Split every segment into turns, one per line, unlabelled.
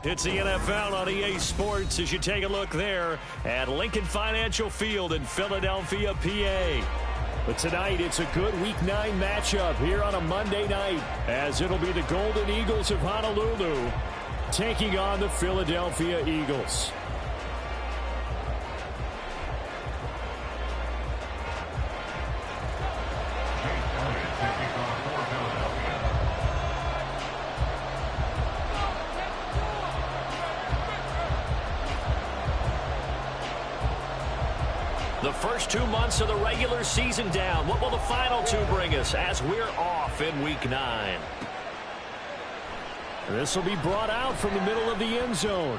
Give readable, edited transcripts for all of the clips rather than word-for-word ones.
It's the NFL on EA Sports as you take a look there at Lincoln Financial Field in Philadelphia, PA. But tonight, it's a good Week 9 matchup here on a Monday night, as it'll be the Golden Eagles of Honolulu taking on the Philadelphia Eagles. The first 2 months of the regular season down. What will the final 2 bring us as we're off in Week 9? This will be brought out from the middle of the end zone.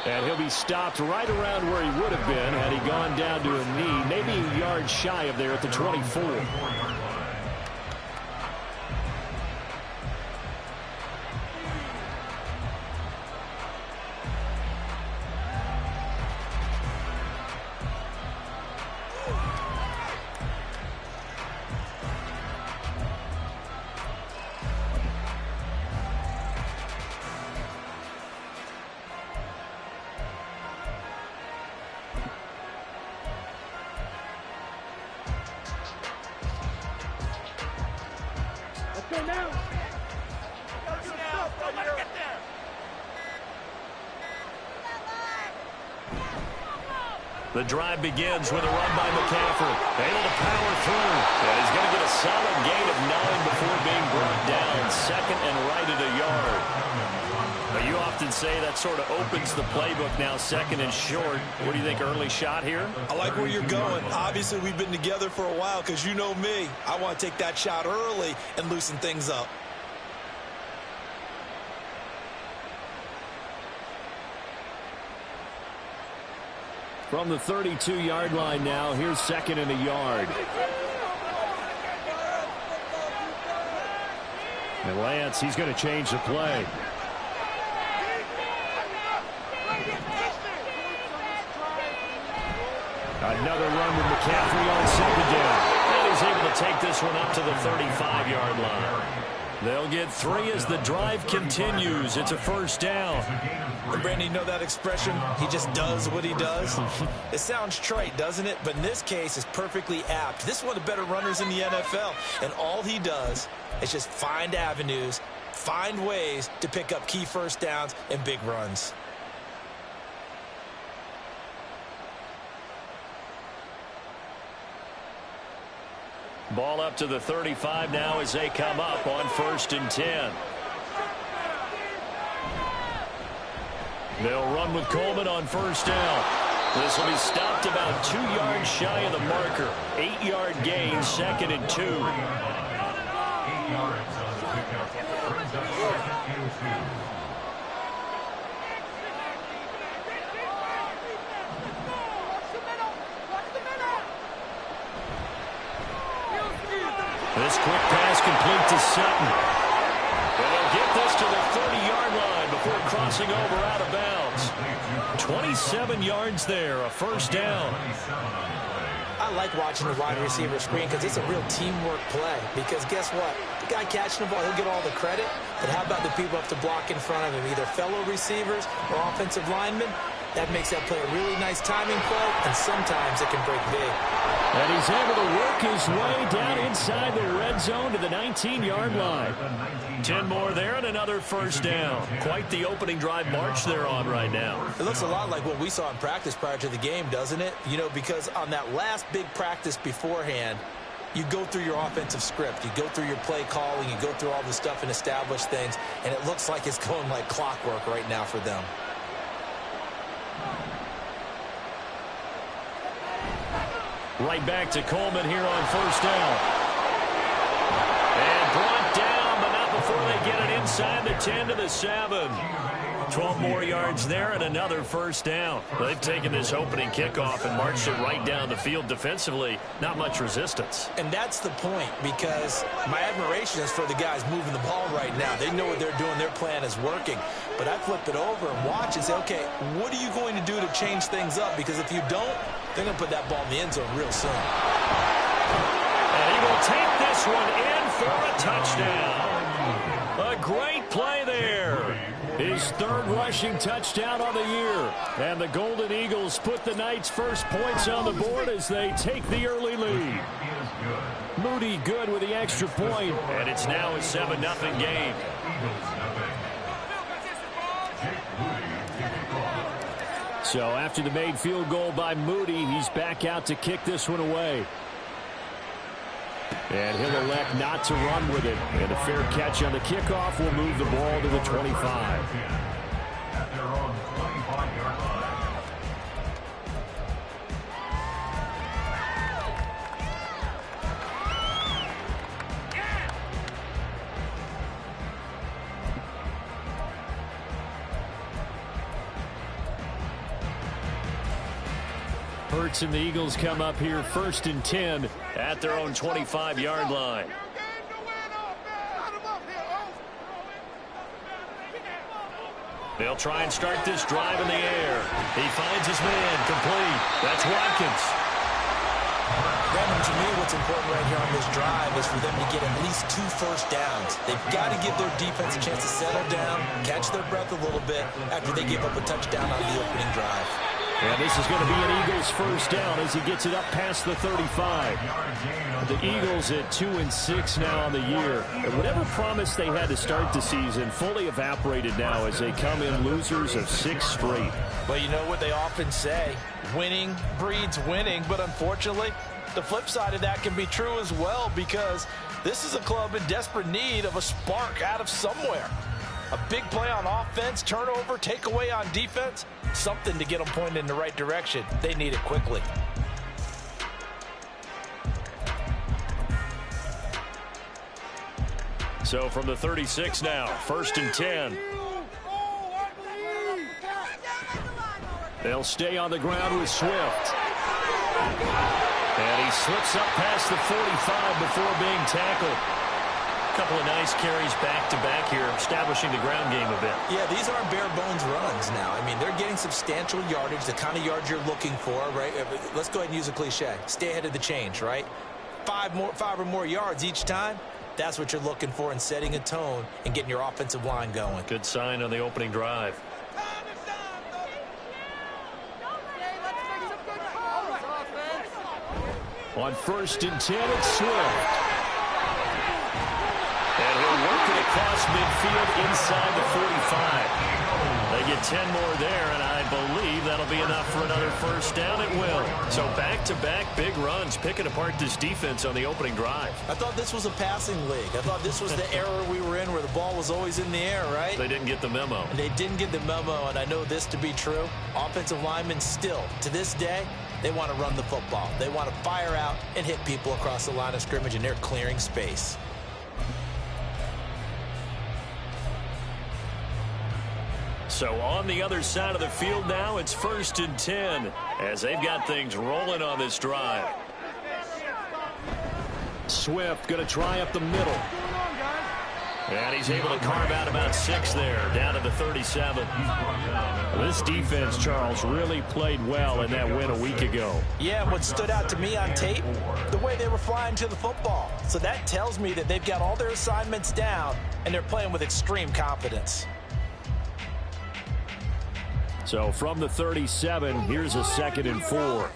And he'll be stopped right around where he would have been had he gone down to a knee, maybe a yard shy of there at the 24. The drive begins with a run by McCaffrey. Able to power through. And he's going to get a solid gain of 9 before being brought down. Second and right at a yard. Now, you often say that sort of opens the playbook now, second and short. What do you think, early shot here?
I like where you're going. Obviously, we've been together for a while because you know me. I want to take that shot early and loosen things up.
From the 32-yard line now, here's second and a yard. And Lance, he's going to change the play. Another run with McCaffrey on second down. And he's able to take this one up to the 35-yard line. They'll get 3 as the drive continues. It's a first down.
And Brandon, you know that expression? He just does what he does. It sounds trite, doesn't it? But in this case, it's perfectly apt. This is one of the better runners in the NFL. And all he does is just find avenues, find ways to pick up key first downs and big runs.
Ball up to the 35 now as they come up on 1st and 10. They'll run with Coleman on first down. This will be stopped about 2 yards shy of the marker. 8-yard gain, 2nd and 2. This quick pass complete to Sutton. And they'll get this to the 30-yard line before crossing over out of bounds. 27 yards there, a first down.
I like watching the wide receiver screen because it's a real teamwork play. Because guess what? The guy catching the ball, he'll get all the credit. But how about the people up to block in front of him, either fellow receivers or offensive linemen? That makes that play a really nice timing play, and sometimes it can break big.
And he's able to work his way down inside the red zone to the 19-yard line. 10 more there and another first down. Quite the opening drive march they're on right now.
It looks a lot like what we saw in practice prior to the game, doesn't it? You know, because on that last big practice beforehand, you go through your offensive script. You go through your play calling. You go through all the stuff and establish things. And it looks like it's going like clockwork right now for them.
Right back to Coleman here on first down. And brought down, but not before they get it inside the 10 to the 7. 12 more yards there and another first down. They've taken this opening kickoff and marched it right down the field defensively. Not much resistance.
And that's the point, because my admiration is for the guys moving the ball right now. They know what they're doing. Their plan is working. But I flip it over and watch and say, okay, what are you going to do to change things up? Because if you don't, they're going to put that ball in the end zone real soon.
And he will take this one in for a touchdown. A great play there. His third rushing touchdown on the year. And the Golden Eagles put the Knights' first points on the board as they take the early lead. Moody good with the extra point, and it's now a 7-0 game. So after the made field goal by Moody, he's back out to kick this one away. And he'll elect not to run with it. And a fair catch on the kickoff will move the ball to the 25. Hurts and the Eagles come up here 1st and 10 at their own 25-yard line. They'll try and start this drive in the air. He finds his man complete. That's Watkins.
Brandon, to me, what's important right here on this drive is for them to get at least 2 first downs. They've got to give their defense a chance to settle down, catch their breath a little bit after they give up a touchdown on the opening drive.
And this is going to be an Eagles first down as he gets it up past the 35. The Eagles at 2-6 now on the year. And whatever promise they had to start the season fully evaporated now as they come in losers of 6 straight.
Well, you know what they often say, winning breeds winning, but unfortunately, the flip side of that can be true as well, because this is a club in desperate need of a spark out of somewhere. A big play on offense, turnover, takeaway on defense, something to get them pointed in the right direction. They need it quickly.
So from the 36 now, 1st and 10. They'll stay on the ground with Swift. And he slips up past the 45 before being tackled. A couple of nice carries back-to-back here, establishing the ground game a bit.
Yeah, these aren't bare-bones runs now. I mean, they're getting substantial yardage, the kind of yards you're looking for, right? Let's go ahead and use a cliche. Stay ahead of the change, right? 5 or more yards each time. That's what you're looking for in setting a tone and getting your offensive line going.
Good sign on the opening drive. On 1st and 10, it's Swift. And he'll work it across midfield inside the 45. They get 10 more there, and I believe that'll be enough for another first down. It will. So back-to-back big runs, picking apart this defense on the opening drive.
I thought this was a passing league. I thought this was the era we were in where the ball was always in the air, right?
They didn't get the memo.
And they didn't get the memo, and I know this to be true. Offensive linemen still, to this day, they want to run the football. They want to fire out and hit people across the line of scrimmage, and they're clearing space.
So on the other side of the field now, it's 1st and 10 as they've got things rolling on this drive. Swift going to try up the middle. And he's able to carve out about 6 there, down to the 37. This defense, Charles, really played well in that win a week ago.
Yeah, what stood out to me on tape, the way they were flying to the football. So that tells me that they've got all their assignments down, and they're playing with extreme confidence.
So from the 37, here's a 2nd and 4.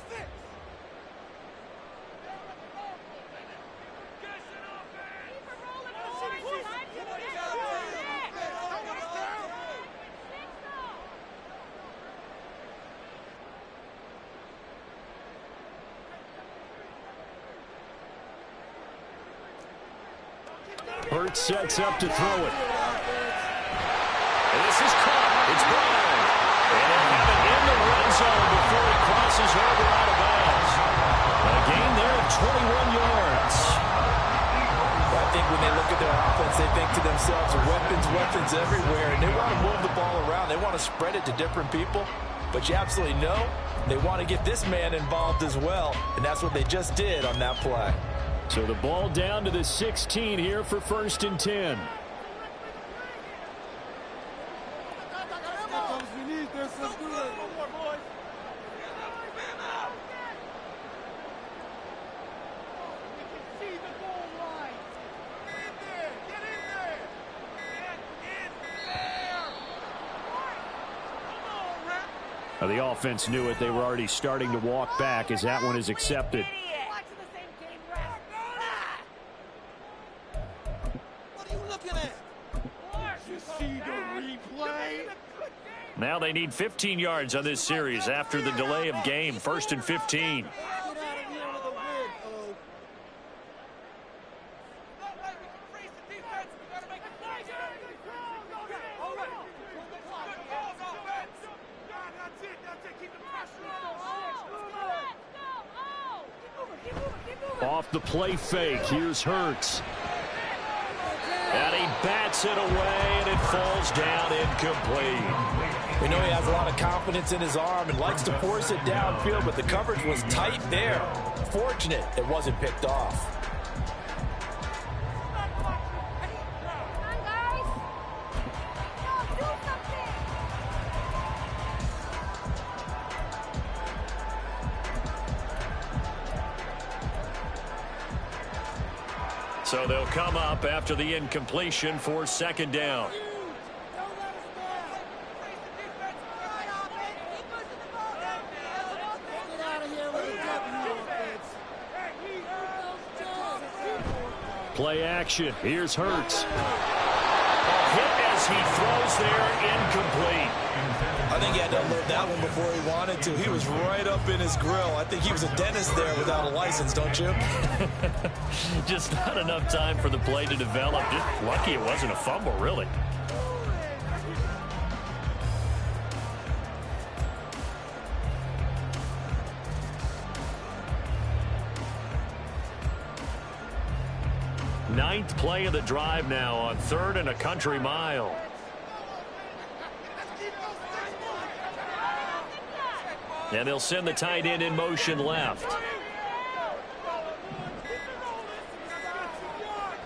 Hurts sets up to throw it. And this is caught. It's Brown. And they'll have it in the red zone before he crosses over out of bounds. A gain there of 21 yards.
Well, I think when they look at their offense, they think to themselves, weapons everywhere. And they want to move the ball around. They want to spread it to different people. But you absolutely know they want to get this man involved as well. And that's what they just did on that play.
So the ball down to the 16 here for 1st and 10. Well, the offense knew it. They were already starting to walk back as that one is accepted.
What are you looking at? You see the replay?
Now they need 15 yards on this series after the delay of game. 1st and 15. Off the play fake, here's Hurts. And he bats it away, and it falls down incomplete.
We know he has a lot of confidence in his arm and likes to force it downfield, but the coverage was tight there. Fortunate it wasn't picked off.
So they'll come up after the incompletion for 2nd down. Play action. Here's Hurts. Hit as he throws there, incomplete.
I think he had to unload that one before he wanted to. He was right up in his grill. I think he was a dentist there without a license, don't you?
Just not enough time for the play to develop. Just lucky it wasn't a fumble, really. Ninth play of the drive now on 3rd and a country mile. And they'll send the tight end in motion left.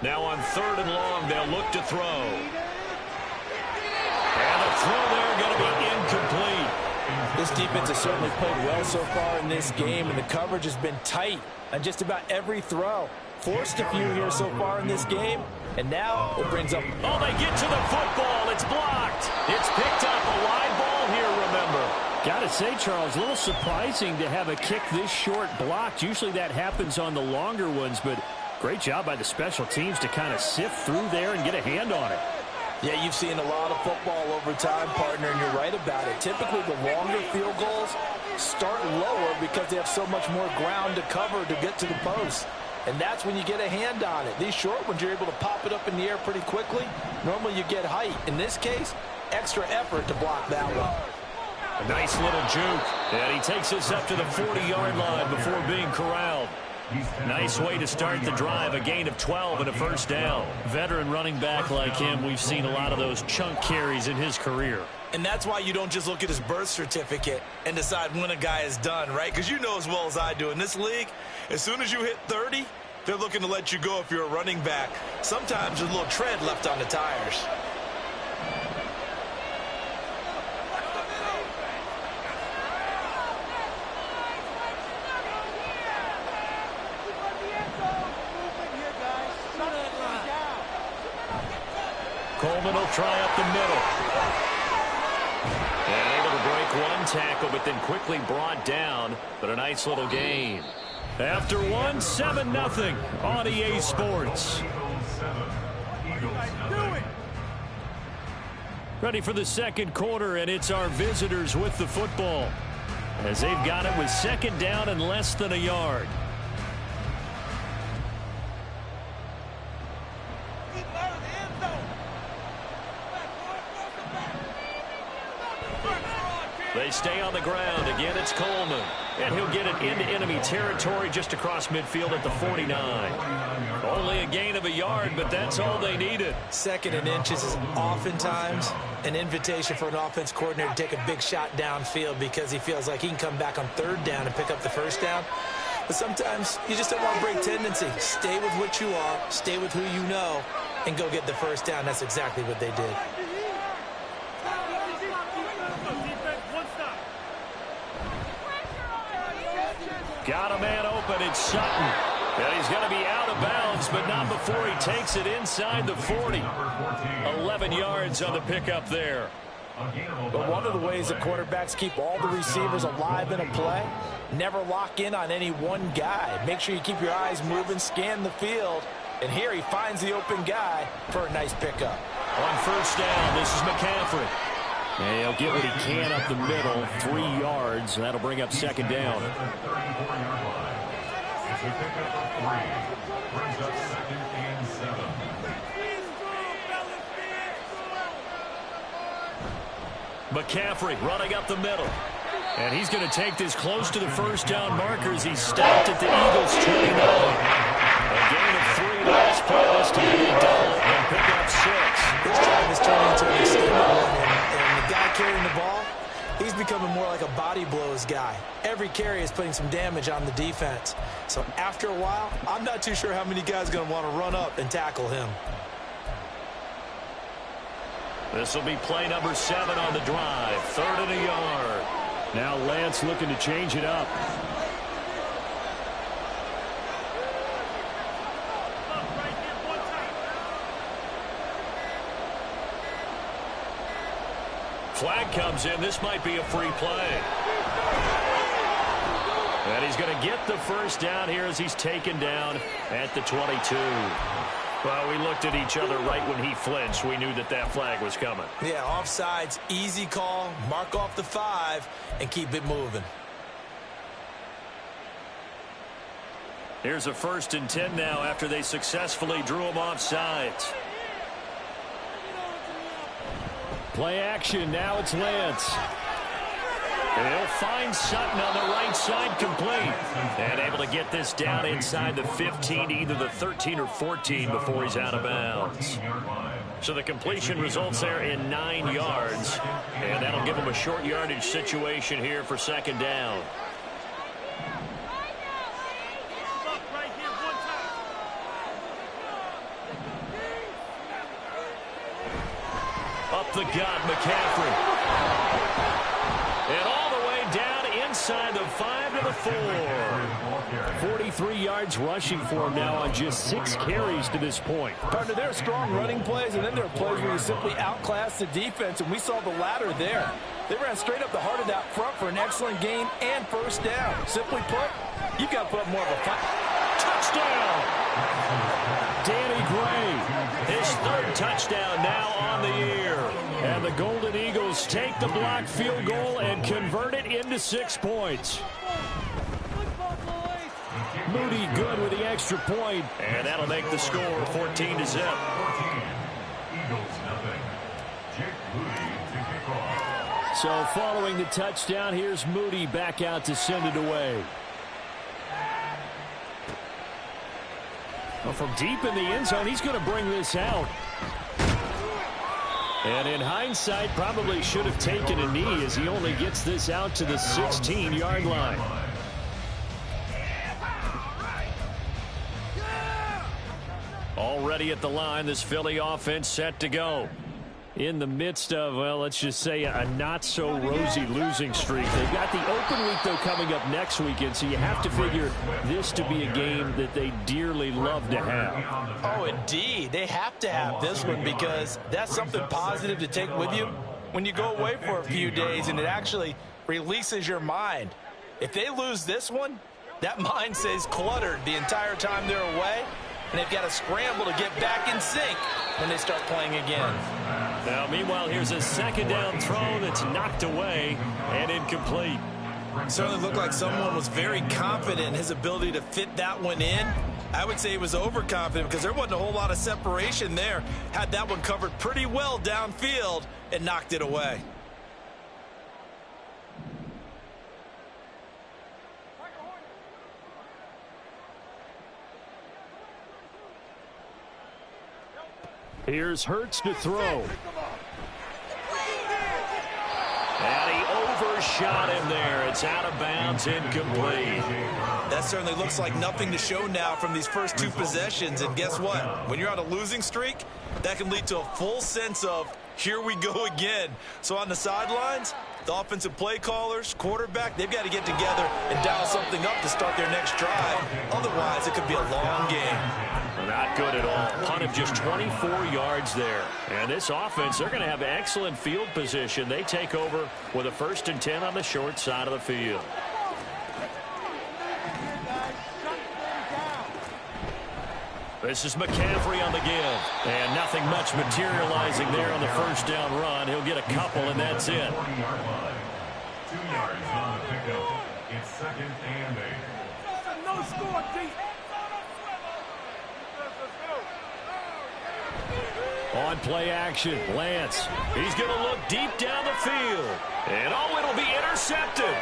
Now on 3rd and long, they'll look to throw. And the throw there going to be incomplete.
This defense has certainly played well so far in this game, and the coverage has been tight on just about every throw. Forced a few here so far in this game, and now it brings up...
Oh, they get to the football. It's blocked. It's picked up. A live ball here, remember. Got to say, Charles, a little surprising to have a kick this short blocked. Usually that happens on the longer ones, but great job by the special teams to kind of sift through there and get a hand on it.
Yeah, you've seen a lot of football over time, partner, and you're right about it. Typically, the longer field goals start lower because they have so much more ground to cover to get to the post. And that's when you get a hand on it. These short ones, you're able to pop it up in the air pretty quickly. Normally, you get height. In this case, extra effort to block that one.
A nice little juke. And he takes us up to the 40-yard line before being corralled. Nice way to start the drive. A gain of 12 and a 1st down. Veteran running back like him, we've seen a lot of those chunk carries in his career.
And that's why you don't just look at his birth certificate and decide when a guy is done, right? Because you know as well as I do, in this league, as soon as you hit 30, they're looking to let you go if you're a running back. Sometimes there's a little tread left on the tires.
Coleman will try up the middle. And able to break one tackle, but then quickly brought down. But a nice little gain. After one, 7-0 on EA Sports. Ready for the 2nd quarter, and it's our visitors with the football, as they've got it with 2nd down and less than a yard. They stay on the ground. Again, it's Coleman. And he'll get it into enemy territory just across midfield at the 49. Only a gain of a yard, but that's all they needed.
2nd and inches is oftentimes an invitation for an offense coordinator to take a big shot downfield because he feels like he can come back on 3rd down and pick up the 1st down. But sometimes you just don't want to break tendency. Stay with what you are, stay with who you know, and go get the 1st down. That's exactly what they did.
Got a man open. It's Sutton. And he's going to be out of bounds, but not before he takes it inside the 40. 11 yards on the pickup there.
But one of the ways that quarterbacks keep all the receivers alive in a play, never lock in on any one guy. Make sure you keep your eyes moving, scan the field. And here he finds the open guy for a nice pickup.
On first down, this is McCaffrey. And he'll get what he can up the middle, 3 yards. That'll bring up second down. McCaffrey running up the middle. And he's going to take this close to the first down markers. He's stopped at the Eagles' 29. A gain of 3 last play. This to be double and pick up 6.
This drive is turning into an extended one, and the guy carrying the ball, he's becoming more like a body blows guy. Every carry is putting some damage on the defense. So after a while, I'm not too sure how many guys are going to want to run up and tackle him.
This will be play number 7 on the drive. 3rd and a yard. Now Lance looking to change it up. Flag comes in. This might be a free play. And he's going to get the first down here as he's taken down at the 22. Well, we looked at each other right when he flinched. We knew that that flag was coming.
Yeah, offsides, easy call. Mark off the 5 and keep it moving.
Here's a 1st and 10 now after they successfully drew him offsides. Play action. Now it's Lance. And he'll find Sutton on the right side, complete. And able to get this down inside the 15, either the 13 or 14 before he's out of bounds. So the completion results there in 9 yards. And that'll give him a short yardage situation here for second down. Up the gut, McCaffrey. And all the way down inside the 5 to the 4. 43 yards rushing for him now on just 6 carries to this point.
Partner, there are strong running plays, and then there are plays where you simply outclass the defense, and we saw the latter there. They ran straight up the heart of that front for an excellent gain and first down. Simply put, you've got to put more of a fight.
Touchdown! Danny Gray, his 3rd touchdown now on the year. And the Golden Eagles take the blocked field goal and convert it into 6 points. Moody good with the extra point, and that'll make the score 14-0. So following the touchdown, here's Moody back out to send it away. Well, from deep in the end zone, he's going to bring this out. And in hindsight, probably should have taken a knee as he only gets this out to the 16-yard line. Already at the line, this Philly offense set to go. In the midst of, well, let's just say a not-so-rosy losing streak. They've got the open week, though, coming up next weekend, so you have to figure this to be a game that they dearly love to have.
Oh, indeed. They have to have this one because that's something positive to take with you when you go away for a few days, and it actually releases your mind. If they lose this one, that mind stays cluttered the entire time they're away, and they've got to scramble to get back in sync when they start playing again.
Now, meanwhile, here's a second down throw that's knocked away and incomplete.
Certainly looked like someone was very confident in his ability to fit that one in. I would say he was overconfident because there wasn't a whole lot of separation there. Had that one covered pretty well downfield and knocked it away.
Here's Hurts to throw. And he overshot him there. It's out of bounds, incomplete.
That certainly looks like nothing to show now from these first 2 possessions. And guess what? When you're on a losing streak, that can lead to a full sense of, here we go again. So on the sidelines, the offensive play callers, quarterback, they've got to get together and dial something up to start their next drive. Otherwise, it could be a long game.
Not good at all. Punt of just 24 yards there. And this offense, they're going to have excellent field position. They take over with a 1st and 10 on the short side of the field. This is McCaffrey on the give. And nothing much materializing there on the 1st down run. He'll get a couple, and that's it.
2 yards on the pickup. It's 2nd and 8.
No score, Pete.
On play action, Lance. He's going to look deep down the field. And oh, it'll be intercepted.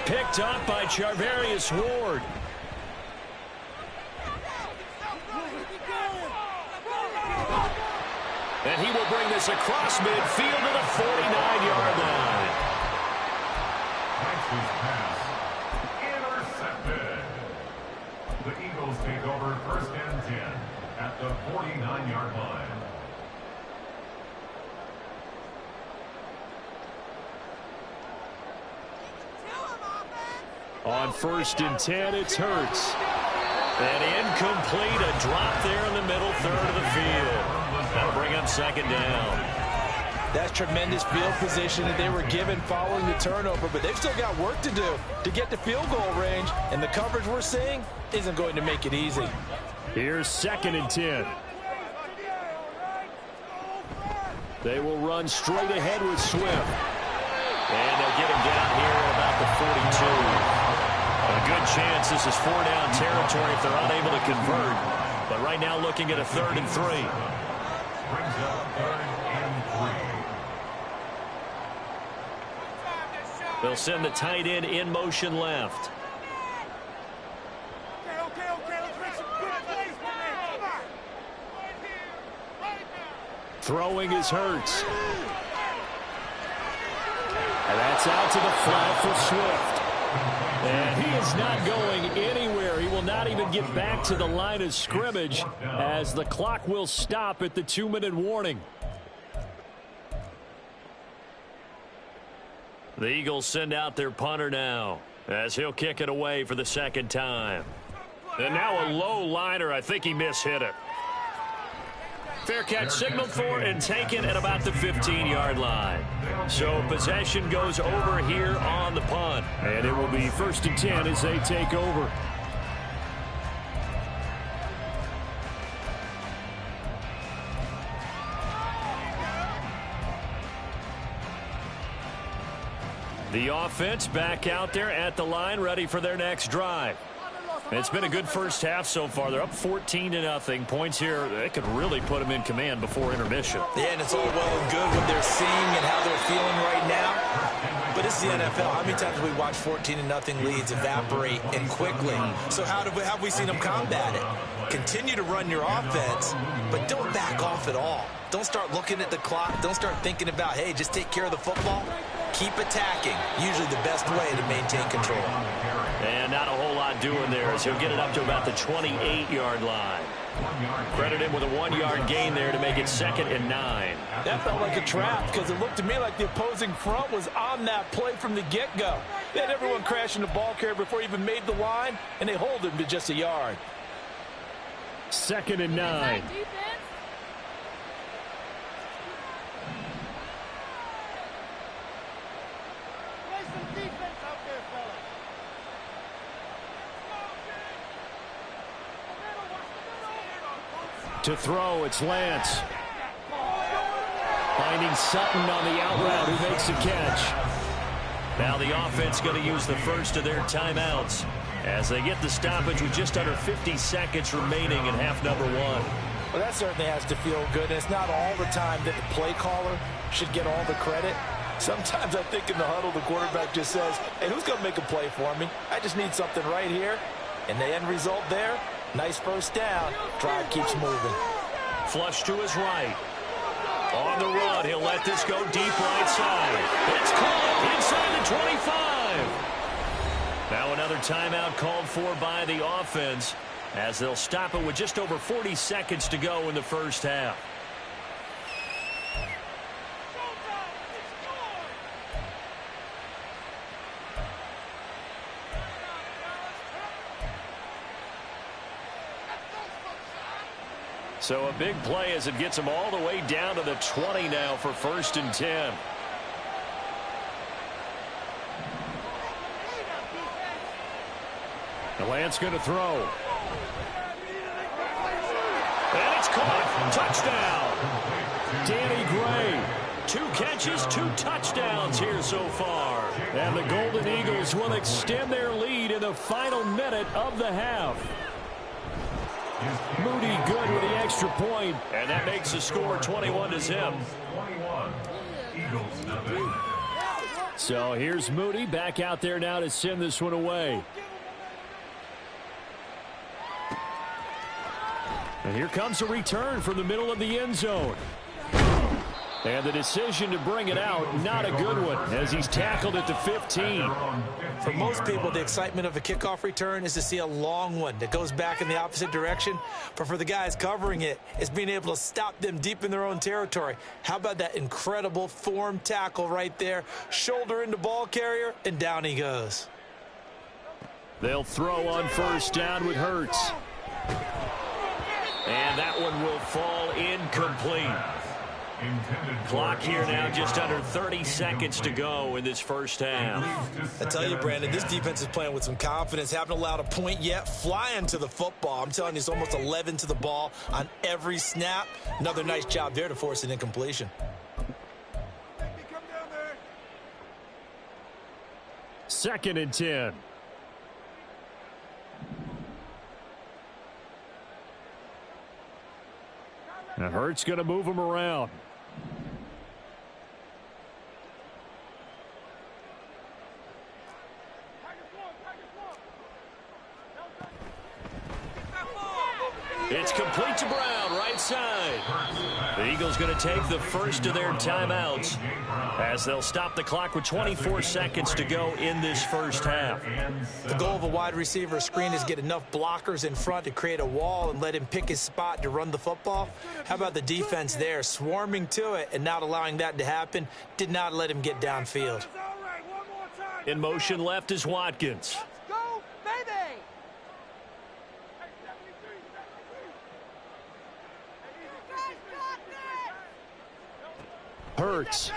Picked up by Charvarius Ward. And he will bring this across midfield to the 49-yard line.
That's his pass. Intercepted. The Eagles take over 1st and 10 at the 49-yard line.
On 1st and 10, it's Hurts. And incomplete, a drop there in the middle third of the field. That'll bring up 2nd down.
That's tremendous field position that they were given following the turnover, but they've still got work to do to get to field goal range, and the coverage we're seeing isn't going to make it easy.
Here's 2nd and 10. They will run straight ahead with Swift. And they'll get him down here at about the 42. A good chance this is 4-down territory if they're unable to convert. But right now looking at a 3rd and 3.
Brings up 3rd and 3.
They'll send the tight end in motion left.
Okay, let's make some good plays, man. Come on.
Throwing is Hurts. And that's out to the flat for Swift. And he is not going anywhere. He will not even get back to the line of scrimmage as the clock will stop at the 2-minute warning. The Eagles send out their punter now as he'll kick it away for the 2nd time. And now a low liner. I think he mishit it. Fair catch signaled for and taken at about the 15-yard line. So possession goes over here on the punt. And it will be 1st and 10 as they take over. The offense back out there at the line, ready for their next drive. It's been a good first half so far. They're up 14-0. Points here, they could really put them in command before intermission.
Yeah, and it's all well and good what they're seeing and how they're feeling right now. But it's the NFL. How many times have we watched 14-0 leads evaporate and quickly? So how have we seen them combat it? Continue to run your offense, but don't back off at all. Don't start looking at the clock. Don't start thinking about, hey, just take care of the football. Keep attacking. Usually the best way to maintain control.
And not a whole lot doing there as he'll get it up to about the 28-yard line. Credit him with a 1-yard gain there to make it 2nd and 9.
That felt like a trap because it looked to me like the opposing front was on that play from the get-go. They had everyone crashing the ball carrier before he even made the line, and they hold him to just a yard.
2nd and 9. To throw, it's Lance. Finding Sutton on the out route, who makes the catch. Now the offense going to use the first of their timeouts as they get the stoppage with just under 50 seconds remaining in half number 1.
Well, that certainly has to feel good, and it's not all the time that the play caller should get all the credit. Sometimes I think in the huddle, the quarterback just says, hey, who's going to make a play for me? I just need something right here. And the end result there, nice first down. Drive keeps moving.
Flush to his right. On the run, he'll let this go deep right side. It's caught inside the 25. Now another timeout called for by the offense as they'll stop it with just over 40 seconds to go in the first half. So a big play as it gets them all the way down to the 20 now for 1st and 10. The Lance going to throw. And it's caught. Touchdown. Danny Gray. 2 catches, 2 touchdowns here so far. And the Golden Eagles will extend their lead in the final minute of the half. Moody good with the extra point, and that makes the score 21-0. So here's Moody back out there now to send this one away. And here comes a return from the middle of the end zone. And the decision to bring it out, not a good one, as he's tackled at the 15.
For most people, the excitement of a kickoff return is to see a long one that goes back in the opposite direction. But for the guys covering it, it's being able to stop them deep in their own territory. How about that incredible form tackle right there? Shoulder into ball carrier, and down he goes.
They'll throw on 1st down with Hurts. And that one will fall incomplete. Clock here now, just under 30 seconds to go in this first half.
I tell you, Brandon, this defense is playing with some confidence. Haven't allowed a point yet. Flying to the football. I'm telling you, it's almost 11 to the ball on every snap. Another nice job there to force an incompletion.
2nd and 10. Now Hurts going to move him around. It's complete to Brown, right side. The Eagles going to take the first of their timeouts as they'll stop the clock with 24 seconds to go in this first half.
The goal of a wide receiver screen is get enough blockers in front to create a wall and let him pick his spot to run the football. How about the defense there, swarming to it and not allowing that to happen? Did not let him get downfield.
In motion left is Watkins. Hurts.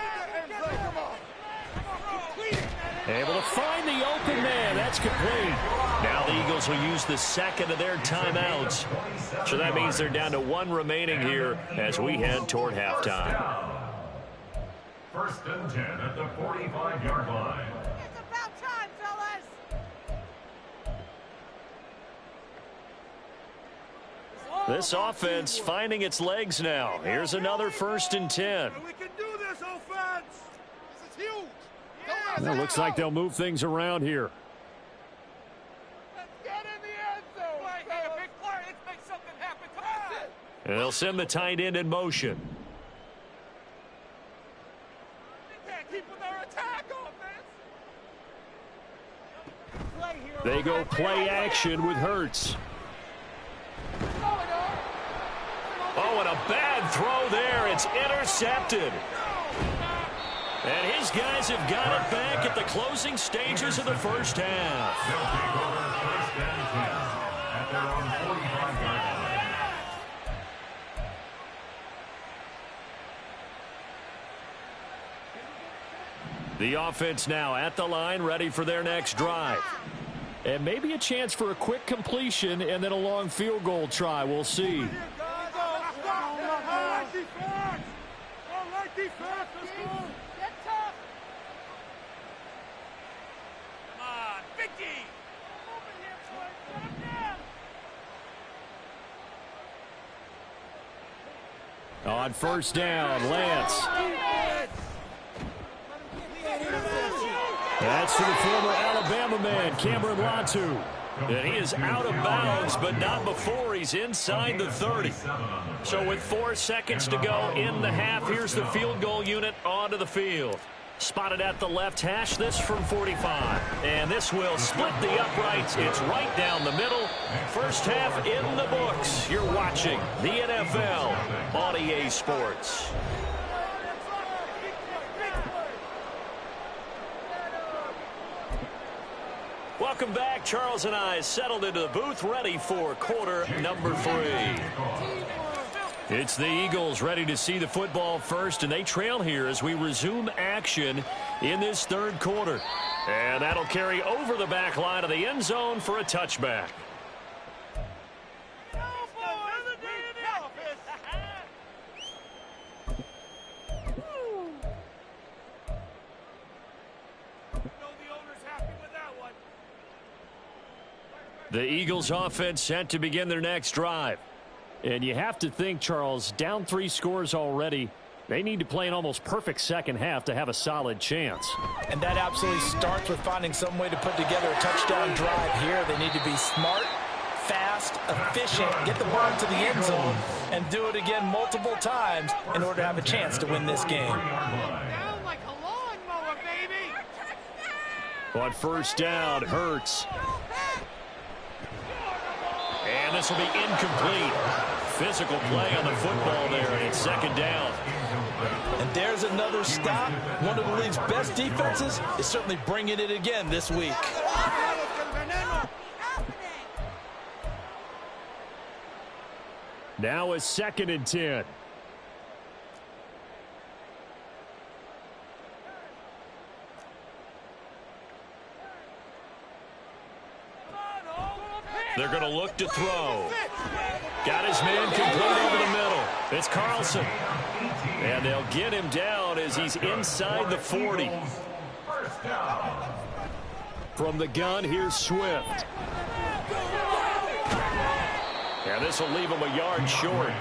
Able to find the open man. That's complete. Now the Eagles will use the second of their timeouts. So that means they're down to 1 remaining here as we head toward halftime.
1st and 10 at the 45-yard line.
It's about time, fellas.
This offense finding its legs now. Here's another 1st and 10.
We can do this, offense. This is huge.
Well, looks like they'll move things around here.
Let's get in the end zone. Hey, a big play. Let's make something happen. Pass it.
And they'll send the tight end in motion.
We can't keep with our attack, offense.
They go play action with Hurts. Oh, and a bad throw there. It's intercepted. And his guys have got it back at the closing stages of the first half.
They'll take over 1st and 10 at their own 45-yard line.
The offense now at the line, ready for their next drive. And maybe a chance for a quick completion and then a long field goal try. We'll see. On 1st down, Lance. That's to the former Alabama man, Cameron Latu. And he is out of bounds, but not before he's inside the 30. So with 4 seconds to go in the half, here's the field goal unit onto the field. Spotted at the left hash, this from 45. And this will split the uprights. It's right down the middle. First half in the books. You're watching the NFL on EA Sports. Welcome back. Charles and I settled into the booth, ready for quarter number 3. It's the Eagles ready to see the football first, and they trail here as we resume action in this third quarter. And that'll carry over the back line of the end zone for a touchback. The Eagles offense set to begin their next drive. And you have to think, Charles, down 3 scores already. They need to play an almost perfect second half to have a solid chance.
And that absolutely starts with finding some way to put together a touchdown drive here. They need to be smart, fast, efficient, get the ball to the end zone, and do it again multiple times in order to have a chance to win this game.
Down like a lawnmower, baby.
On first down, Hurts. And this will be incomplete. Physical play on the football there, and it's second down.
And there's another stop. One of the league's best defenses is certainly bringing it again this week.
Now a 2nd and 10. They're going to look to throw. Got his man complete over the middle. It's Carlson. And they'll get him down as he's inside the 40. From the gun, here's Swift. And this will leave him a yard short.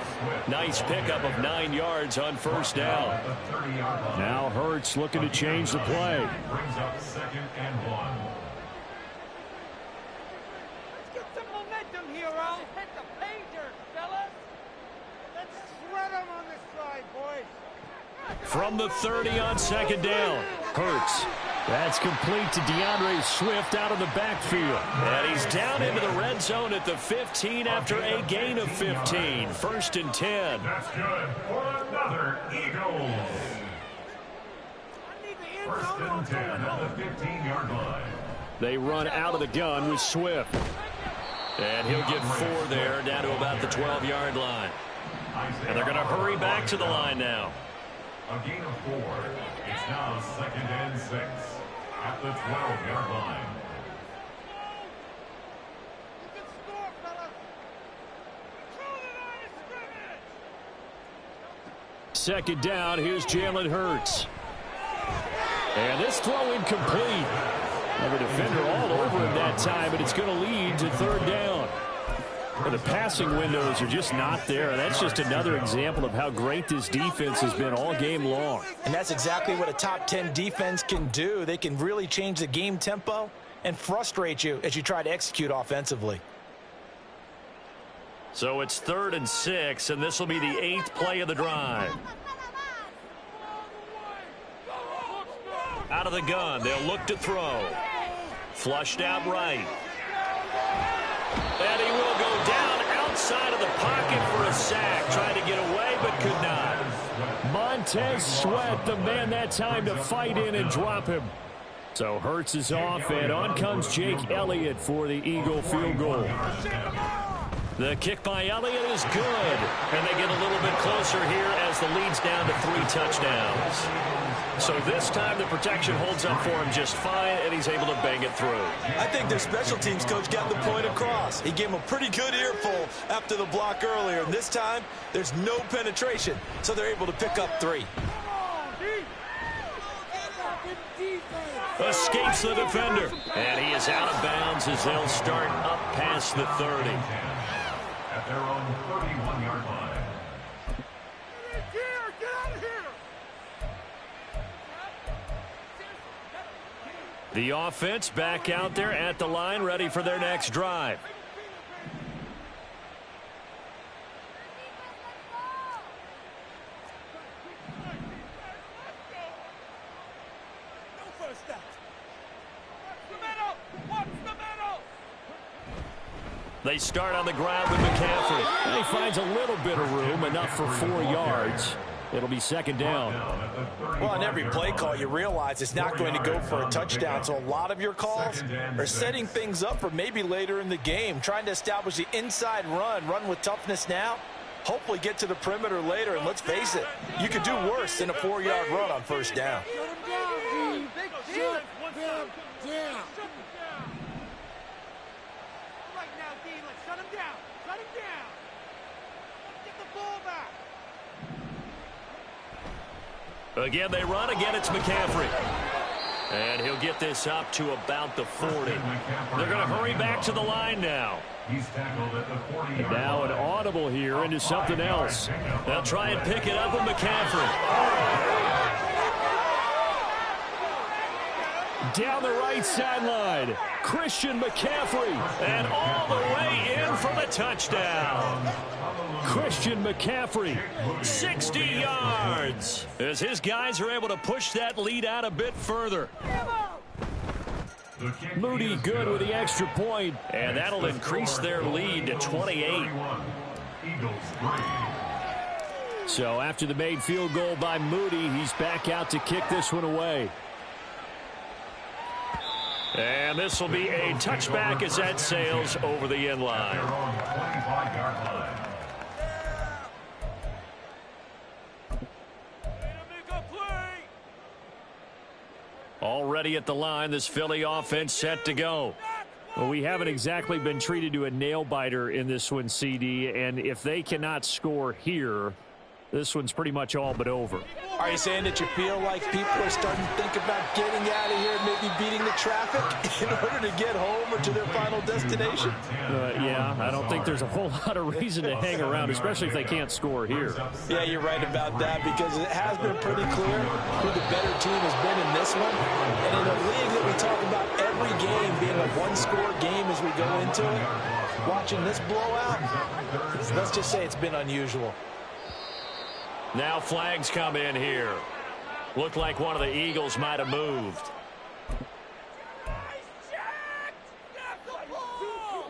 Nice pickup of 9 yards on first down. Now Hurts looking to change the play.
Brings up 2nd and 1.
Hit the pay dirt, fellas. Let's shred them on this side, boys.
From the 30 on second down, Hurts. That's complete to DeAndre Swift out of the backfield. And he's down into the red zone at the 15 after a gain of 15. 1st and 10.
That's good for another Eagles.
I need the end
1st
zone.
and 10 at the 15-yard line.
They run out of the gun with Swift. And he'll get 4 there, down to about the 12-yard line. And they're going to hurry back to the line now.
A gain of 4. It's now 2nd and 6 at the 12-yard line.
You can score, fellas. Control the line of scrimmage.
2nd down, here's Jalen Hurts. And this throw incomplete. And the defender all over him that time, but it's going to lead to 3rd down. But the passing windows are just not there. That's just another example of how great this defense has been all game long.
And that's exactly what a top 10 defense can do. They can really change the game tempo and frustrate you as you try to execute offensively.
So it's 3rd and 6, and this will be the 8th play of the drive. Out of the gun, they'll look to throw. Flushed out right. And he will go down outside of the pocket for a sack. Tried to get away, but could not. Montez Sweat, the man that time to fight in and drop him. So Hurts is off, and on comes Jake Elliott for the Eagle field goal. The kick by Elliott is good. And they get a little bit closer here as the lead's down to 3 touchdowns. So this time the protection holds up for him just fine, and he's able to bang it through.
I think their special teams coach got the point across. He gave him a pretty good earful after the block earlier. And this time, there's no penetration, so they're able to pick up 3.
Escapes the defender. And he is out of bounds as they'll start up past the 30.
At their own 31-yard line.
Get out of here.
The offense back out there at the line, ready for their next drive. They start on the ground with McCaffrey. And he finds a little bit of room, enough for 4 yards. It'll be 2nd down.
Well, on every play call, you realize it's not going to go for a touchdown. So a lot of your calls are setting things up for maybe later in the game, trying to establish the inside run with toughness now,
hopefully get to the perimeter later. And let's face it, you could do worse than a 4-yard run on first down.
Again, they run. Again, it's McCaffrey. And he'll get this up to about the 40. They're going to hurry back to the line now.
He's tackled at the 40-yard line.
Now an audible here into something else. They'll try and pick it up with McCaffrey. Down the right sideline, Christian McCaffrey. And all the way in for the touchdown. Christian McCaffrey, 60 yards. As his guys are able to push that lead out a bit further. Moody good with the extra point, and that'll increase their lead to 28. So after the made field goal by Moody, he's back out to kick this one away. And this will be a touchback as that sails over the end line. Already at the line, this Philly offense set to go. Well, we haven't exactly been treated to a nail-biter in this one, CD, and if they cannot score here, this one's pretty much all but over.
Are you saying that you feel like people are starting to think about getting out of here and maybe beating the traffic in order to get home or to their final destination?
Yeah, I don't think there's a whole lot of reason to hang around, especially if they can't score here.
Yeah, you're right about that, because it has been pretty clear who the better team has been in this one. And in a league that we talk about every game being a one-score game as we go into it, watching this blowout, let's just say it's been unusual.
Now flags come in here. Looked like one of the Eagles might have moved.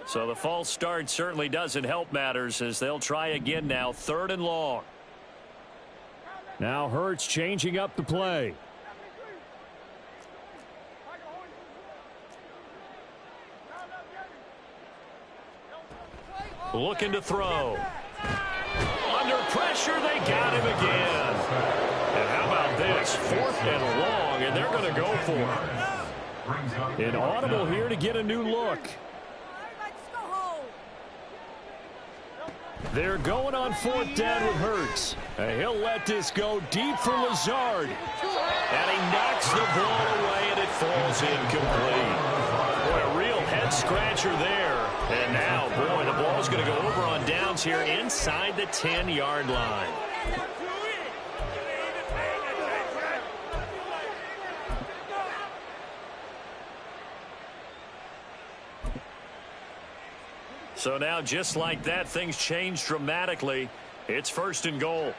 So the false start certainly doesn't help matters as they'll try again now, 3rd and long. Now Hurts changing up the play. Looking to throw. Under pressure, they got him again. And how about this? 4th and long, and they're going to go for it. An audible here to get a new look. They're going on 4th down with Hurts. And he'll let this go deep for Lazard. And he knocks the ball away, and it falls incomplete. Boy, a real head-scratcher there. And now, boy, the ball's going to go over on downs here inside the 10-yard line. So now, just like that, things change dramatically. It's 1st and goal.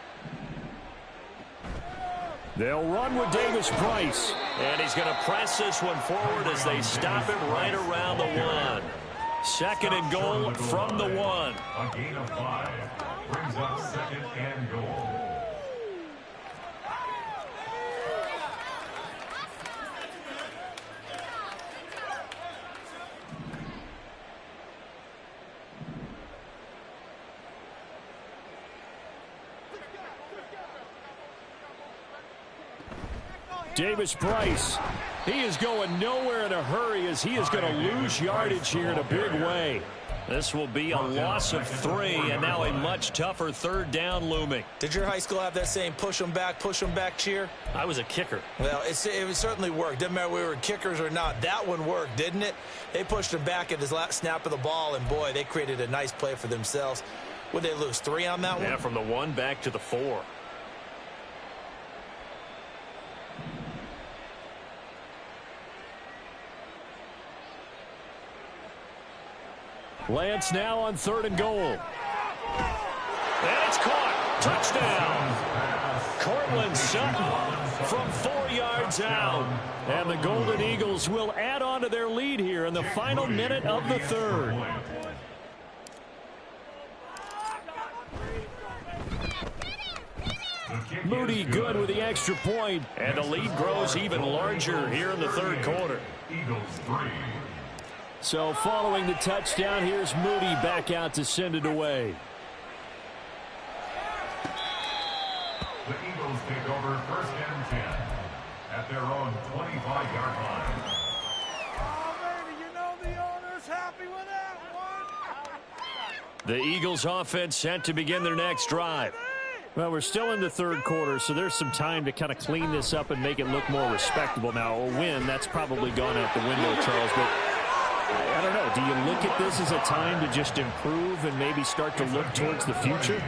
They'll run with Davis Price. And he's going to press this one forward as they stop it right around the 1. 2nd and goal from the 1.
A gain of 5 brings up 2nd and goal.
Davis Price, he is going nowhere in a hurry as he is going to lose yardage here in a big way. This will be a loss of 3, and now a much tougher 3rd down looming.
Did your high school have that saying, push them back cheer?
I was a kicker.
Well, it certainly worked. Didn't matter if we were kickers or not. That one worked, didn't it? They pushed him back at his last snap of the ball, and boy, they created a nice play for themselves. Would they lose 3 on that one?
Yeah, from the 1 back to the 4. Lance now on 3rd and goal. And it's caught. Touchdown. Cortland Sutton from 4 yards out. And the Golden Eagles will add on to their lead here in the final minute of the 3rd. Moody good with the extra point, and the lead grows even larger here in the 3rd quarter.
Eagles 3.
So following the touchdown, here's Moody back out to send it away.
take over first and 10 at their own 25-yard line.
Oh, baby, you know the owner's happy with that one.
The Eagles offense set to begin their next drive. Well, we're still in the third quarter, so there's some time to kind of clean this up and make it look more respectable. Now, a win, that's probably gone out the window, Charles, but I don't know. Do you look at this as a time to just improve and maybe start to look towards the future?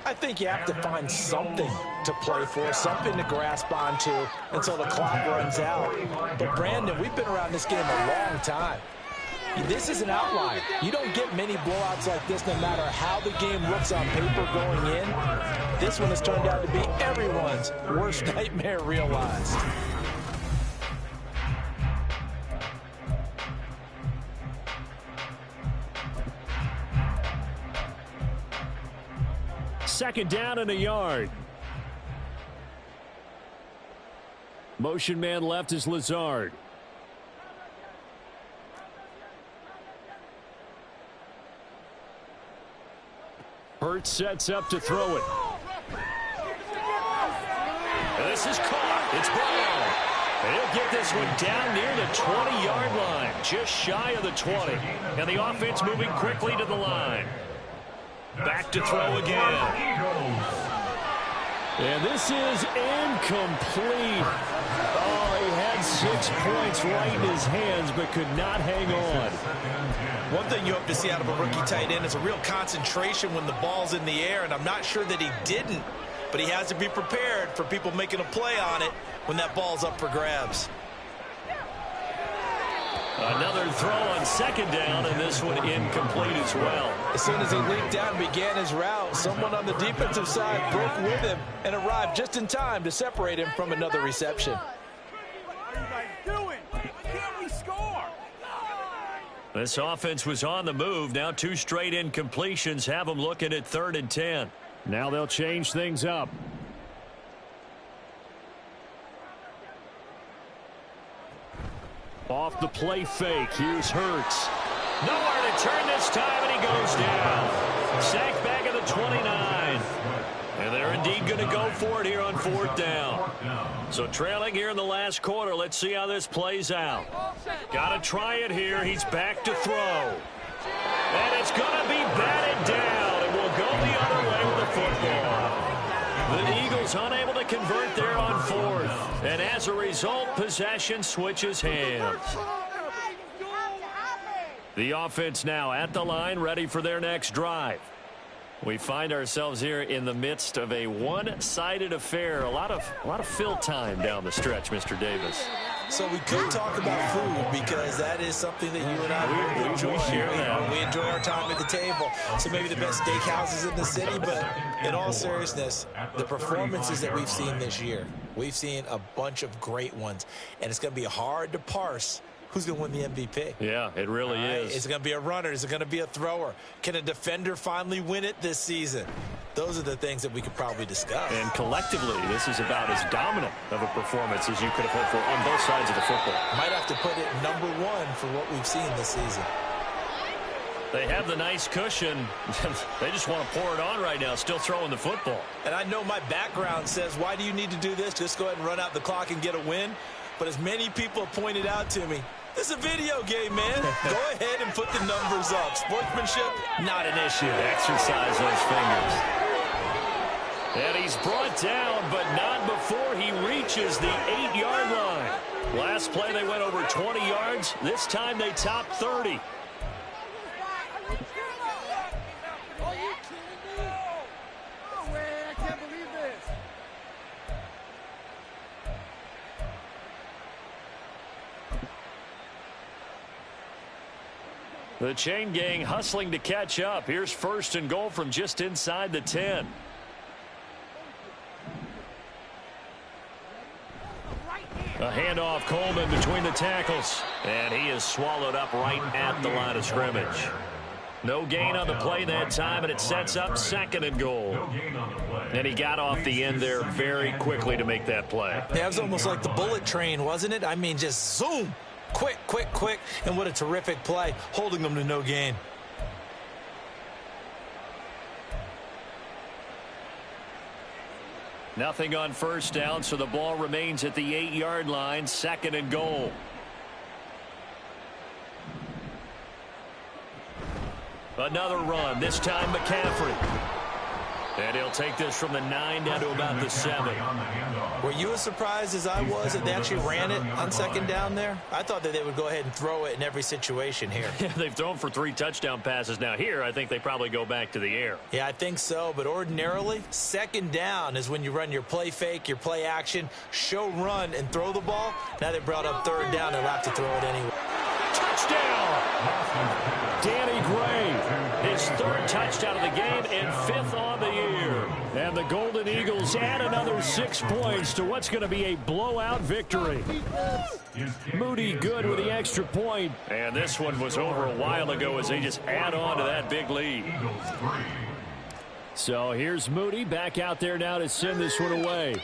I think you have to find something to play for, something to grasp onto until the clock runs out. But, Brandon, we've been around this game a long time. This is an outlier. You don't get many blowouts like this no matter how the game looks on paper going in. This one has turned out to be everyone's worst nightmare realized.
Second down and a yard. Motion man left is Lazard. Hurts sets up to throw it. This is caught. It's Brown. He'll get this one down near the 20-yard line, just shy of the 20. And the offense moving quickly to the line. Back to throw again. And this is incomplete. Oh, he had 6 points right in his hands, but could not hang on.
One thing you hope to see out of a rookie tight end is a real concentration when the ball's in the air, and I'm not sure that he didn't, but he has to be prepared for people making a play on it when that ball's up for grabs.
Another throw on second down, and this one incomplete as well.
As soon as he leaped down and began his route, someone on the defensive side broke with him and arrived just in time to separate him from another reception.
What are you guys doing? Can't we score?
This offense was on the move. Now 2 straight incompletions have them looking at 3rd and 10. Now they'll change things up. Off the play fake. Here's Hurts. Nowhere to turn this time, and he goes down. Sacked back at the 29. And they're indeed going to go for it here on 4th down. So trailing here in the last quarter. Let's see how this plays out. Got to try it here. He's back to throw. And it's going to be batted down. And we'll go the other way with the football. The Eagles unable to convert there on 4th. And as a result, possession switches hands. The offense now at the line, ready for their next drive. We find ourselves here in the midst of a one-sided affair. A lot of fill time down the stretch, Mr. Davis.
So we could talk about food because that is something that you and I enjoy.
We share that.
We enjoy our time at the table. So maybe the best steakhouses in the city, but in all seriousness, the performances that we've seen this year, we've seen a bunch of great ones, and it's going to be hard to parse who's going to win the MVP.
Yeah, it really is.
Is it going to be a runner? Is it going to be a thrower? Can a defender finally win it this season? Those are the things that we could probably discuss.
And collectively, this is about as dominant of a performance as you could have hoped for on both sides of the football.
Might have to put it number 1 for what we've seen this season.
They have the nice cushion. They just want to pour it on right now, still throwing the football.
And I know my background says, why do you need to do this? Just go ahead and run out the clock and get a win. But as many people have pointed out to me, this is a video game, man. Go ahead and put the numbers up. Sportsmanship, not an issue.
Exercise those fingers. And he's brought down, but not before he reaches the 8-yard line. Last play, they went over 20 yards. This time, they topped 30. The chain gang hustling to catch up. Here's 1st and goal from just inside the 10. A handoff, Coleman between the tackles. And he is swallowed up right at the line of scrimmage. No gain on the play that time, and it sets up 2nd and goal. And he got off the end there very quickly to make that play.
Yeah, it was almost like the bullet train, wasn't it? I mean, just zoom. Quick, quick, quick. And what a terrific play, holding them to no gain.
Nothing on first down, so the ball remains at the 8-yard line, 2nd and goal. Another run, this time McCaffrey. And he'll take this from the 9 down to about the 7.
Were you as surprised as I was that they actually ran it on 2nd down there? I thought that they would go ahead and throw it in every situation here.
Yeah, they've thrown for 3 touchdown passes. Now here, I think they probably go back to the air.
Yeah, I think so. But ordinarily, 2nd down is when you run your play fake, your play action, show run, and throw the ball. Now they brought up 3rd down. They'll have to throw it anyway.
Touchdown! Danny Gray, his 3rd touchdown of the game and 5th on the year. And the Golden Eagles add another 6 points to what's going to be a blowout victory. Moody good with the extra point. And this one was over a while ago as they just add on to that big lead. So here's Moody back out there now to send this one away.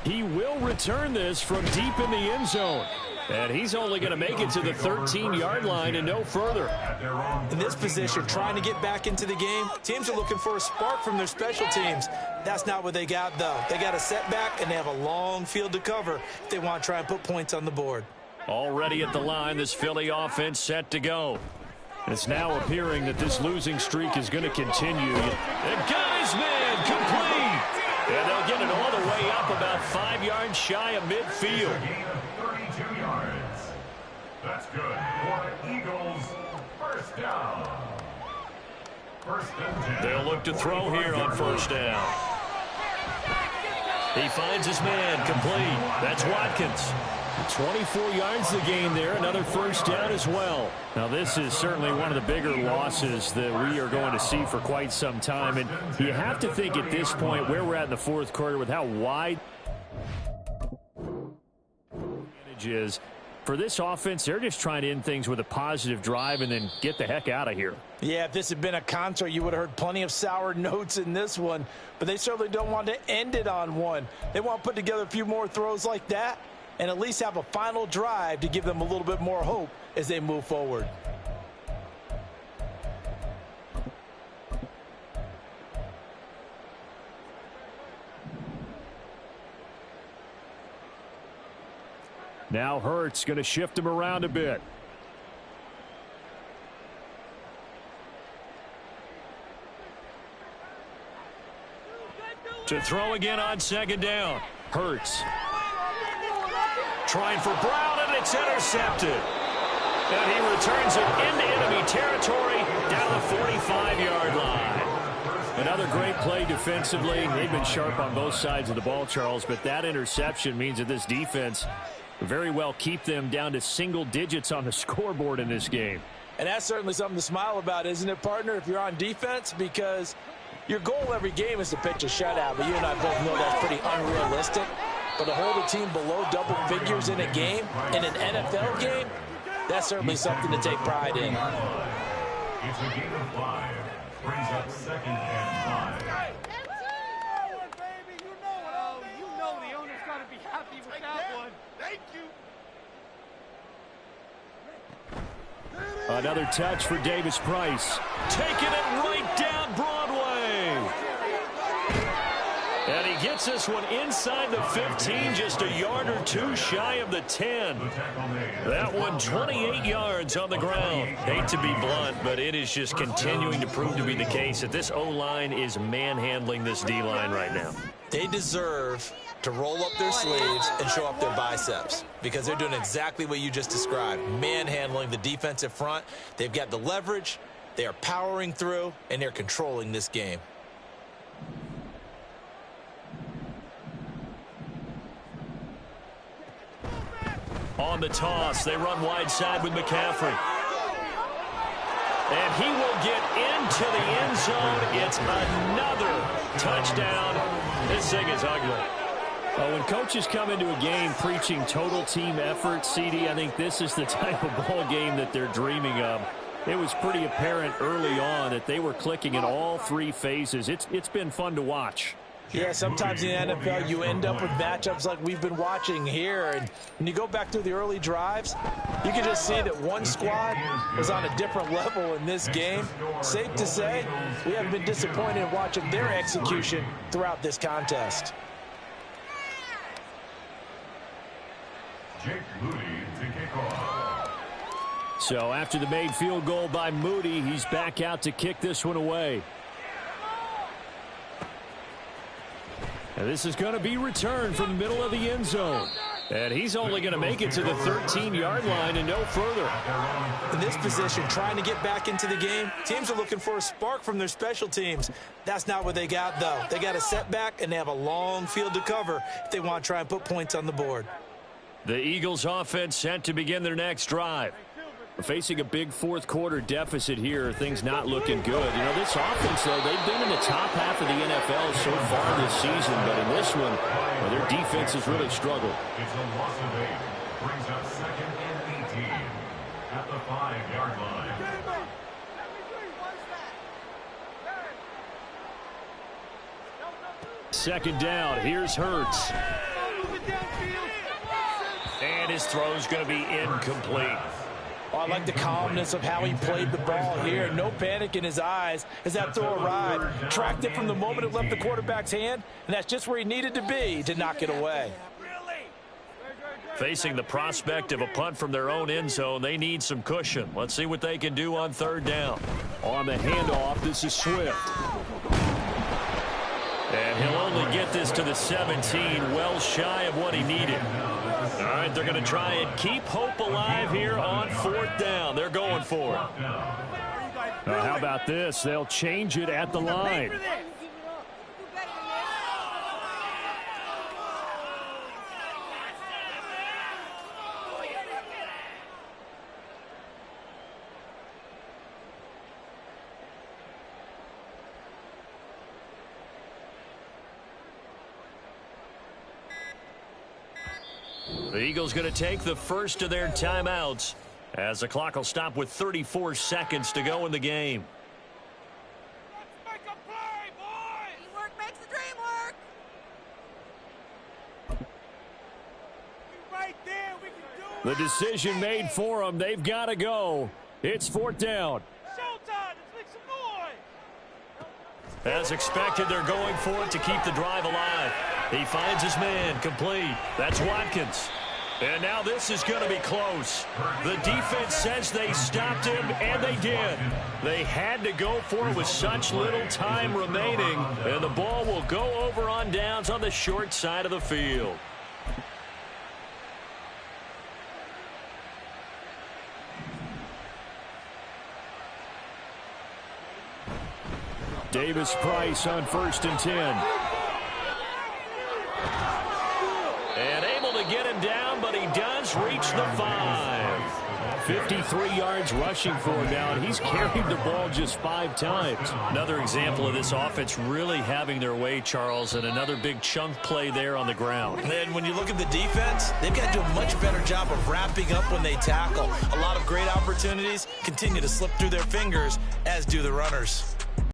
He will return this from deep in the end zone. And he's only going to make it to the 13-yard line and no further.
In this position, trying to get back into the game, teams are looking for a spark from their special teams. That's not what they got, though. They got a setback, and they have a long field to cover if they want to try and put points on the board.
Already at the line, this Philly offense set to go. It's now appearing that this losing streak is going to continue. And got his man complete. And they'll get it all the way up about 5 yards shy of midfield.
A gain of 32 yards. That's good for the Eagles. First down. 1st and 10.
They'll look to throw here on 1st down. He finds his man complete. That's Watkins. 24 yards the gain there. Another 1st down as well. Now this is certainly one of the bigger losses that we are going to see for quite some time. And you have to think at this point where we're at in the 4th quarter with how wide advantage is. For this offense, they're just trying to end things with a positive drive and then get the heck out of here.
Yeah, if this had been a concert, you would have heard plenty of sour notes in this one. But they certainly don't want to end it on one. They want to put together a few more throws like that and at least have a final drive to give them a little bit more hope as they move forward.
Now Hurts going to shift him around a bit. To throw again on 2nd down. Hurts. Trying for Brown, and it's intercepted. And he returns it into enemy territory down the 45-yard line. Another great play defensively. They've been sharp on both sides of the ball, Charles, but that interception means that this defense very well keep them down to single digits on the scoreboard in this game.
And that's certainly something to smile about, isn't it, partner, if you're on defense? Because your goal every game is to pitch a shutout, but you and I both know that's pretty unrealistic. But to hold a team below double figures in a game, in an NFL game, that's certainly something to take pride in.
It's a gain of 5. Brings up 2nd and 5.
You know the owner's got to be happy with that one. Thank you.
Another touch for Davis Price. Taking it right down Broadway. And he gets this one inside the 15, just a yard or 2 shy of the 10. That one 28 yards on the ground. Hate to be blunt, but it is just continuing to prove to be the case that this O-line is manhandling this D-line right now.
They deserve to roll up their sleeves and show up their biceps because they're doing exactly what you just described, manhandling the defensive front. They've got the leverage, they are powering through, and they're controlling this game.
On the toss, they run wide side with McCaffrey. And he will get into the end zone. It's another touchdown. This thing is ugly. Well, when coaches come into a game preaching total team effort, CD, I think this is the type of ball game that they're dreaming of. It was pretty apparent early on that they were clicking in all 3 phases. It's been fun to watch.
Yeah, sometimes in the NFL, you end up with matchups like we've been watching here. And when you go back through the early drives, you can just see that one squad was on a different level in this game. Safe to say, we haven't been disappointed in watching their execution throughout this contest.
Jake Moody to kick off.
So after the made field goal by Moody, he's back out to kick this one away. And this is going to be returned from the middle of the end zone. And he's only going to make it to the 13-yard line and no further.
In this position, trying to get back into the game, teams are looking for a spark from their special teams. That's not what they got, though. They got a setback, and they have a long field to cover if they want to try and put points on the board.
The Eagles offense set to begin their next drive. Facing a big fourth-quarter deficit here, things not looking good. You know, this offense, though, they've been in the top half of the NFL so far this season, but in this one, well, their defense has really struggled.
It's a loss of 8. Brings up 2nd and 18 at the 5-yard line.
Second down, here's Hurts. And his throw's going to be incomplete.
Oh, I like the calmness of how he played the ball here. No panic in his eyes as that throw arrived. Tracked it from the moment it left the quarterback's hand, and that's just where he needed to be to knock it away.
Facing the prospect of a punt from their own end zone, they need some cushion. Let's see what they can do on third down. On the handoff, this is Swift. And he'll only get this to the 17, well shy of what he needed. All right, they're going to try and keep hope alive here on fourth down. They're going for it. How about this? They'll change it at the line. The Eagles going to take the first of their timeouts as the clock will stop with 34 seconds to go in the game.
Let's make a play, boys!
Teamwork makes the dream work.
Right there, we can do it!
The decision made for them. They've got to go. It's fourth down.
Showtime! Let's make some noise!
As expected, they're going for it to keep the drive alive. He finds his man, complete. That's Watkins. And now this is going to be close. The defense says they stopped him, and they did. They had to go for it with such little time remaining, and the ball will go over on downs on the short side of the field. Davis-Price on 1st and 10. And able to get him down, but he does reach the 5. 53 yards rushing for him now, and he's carried the ball just 5 times. Another example of this offense really having their way, Charles, and another big chunk play there on the ground.
And when you look at the defense, they've got to do a much better job of wrapping up when they tackle. A lot of great opportunities continue to slip through their fingers, as do the runners.